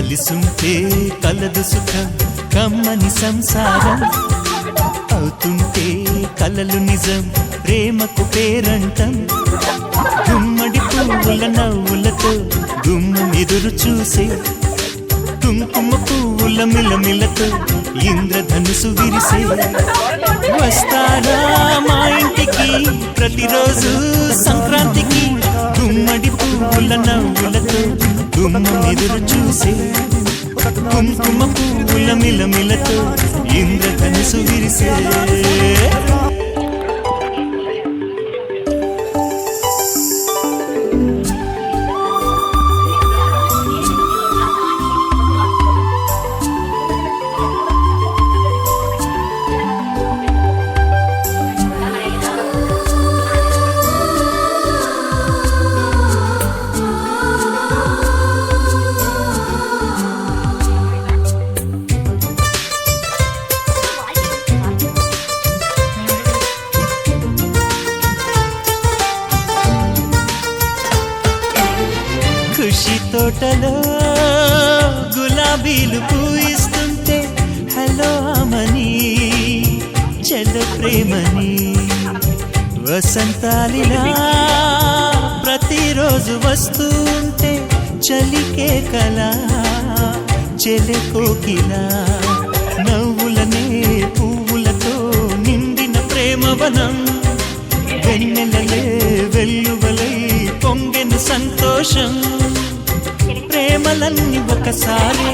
కలిసుంటే కలదు సుఖం కమ్మని సంసారం అవుతుంటే కలలు నిజం ప్రేమకు పేరంటం గుమ్మడి పువ్వుల నవ్వులతో గుమ్మం ఎదురు చూసే కుంకుమ పువ్వుల మిలమిలతో ఇంద్రధనుసు విరిసే వస్తారా మా ఇంటికి ప్రతిరోజు సంక్రాంతికి గుమ్మడి పువ్వుల నవ్వులతో గుమ్మం ఎదురు చూసే కుంకుమ పువ్వుల మిలమిలతో ఇంద్రధనుసు విరిసే ఖుషి తోటలో గులాబీలు పూయిస్తుంటే హలో అమని చెల్ల ప్రేమని వసంతాలిలా ప్రతిరోజు వస్తూ ఉంటే చలికే కలా చెల్లె కోకిలా నవ్వులనే పువ్వులతో నిండిన ప్రేమవనం వెన్నెలలే వెల్లువలై పొంగెను సంతోషం ప్రేమలన్నీ ఒకసారి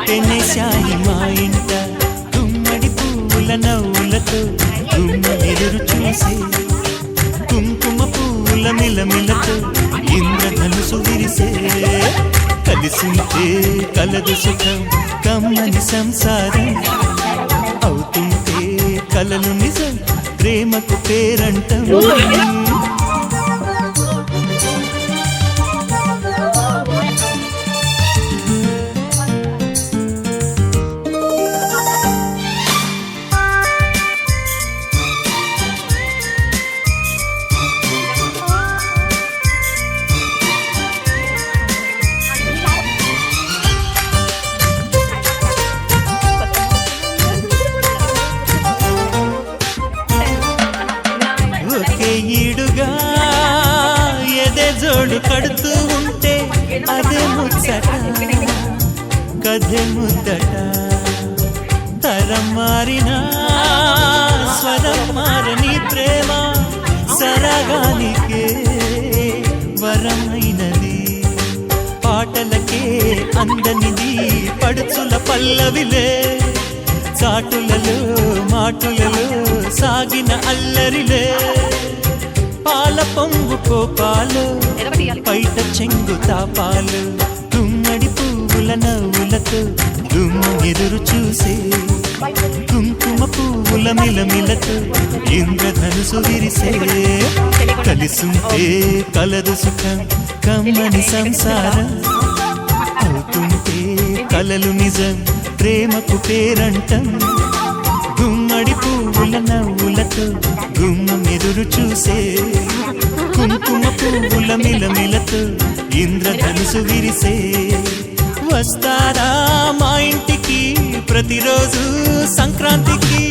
తెనేశాయి మా ఇంట గుమ్మడి పువ్వుల నవ్వులతో గుమ్మ ఎదురు చూసి కుంకుమ పువ్వుల మిలమిలతో ఇంద్రధనుసు విరిసే కలిసుంటే కలదు సుఖం కమ్మని సంసారం అవుతుంటే కలలు నిజం ప్రేమకు పేరంటం ఈడుగా ఎదే జోడు కడుతూ ఉంటే అదే ముచ్చట కథే ముద్దట తరం మారినా స్వరం మారని ప్రేమ సరగానికే వరమైనది పాటలకే అందనిది పడుచుల పల్లవిలే చాటులలో మాటులలో సాగిన అల్లరిలే పాల పొంగు కోపాలు పైట చెంగు తాపాలు గుమ్మడి పువ్వుల నవ్వులతో గుమ్మ ఎదురు చూసే కుంకుమ పువ్వుల మిలమిలతో ఇంద్రధనుసు విరిసే కలిసుంటే కలదు సుఖం కమ్మని సంసారం అవుతుంటే కలలు నిజం ప్రేమకు పేరంటం గుమ్మడి పువ్వుల నవ్వులతో గుమ్మం ఎదురు చూసే కుంకుమ పువ్వుల మిలమిలతో ఇంద్రధనుసు విరిసే వస్తారా మా ఇంటికి ప్రతిరోజు సంక్రాంతికి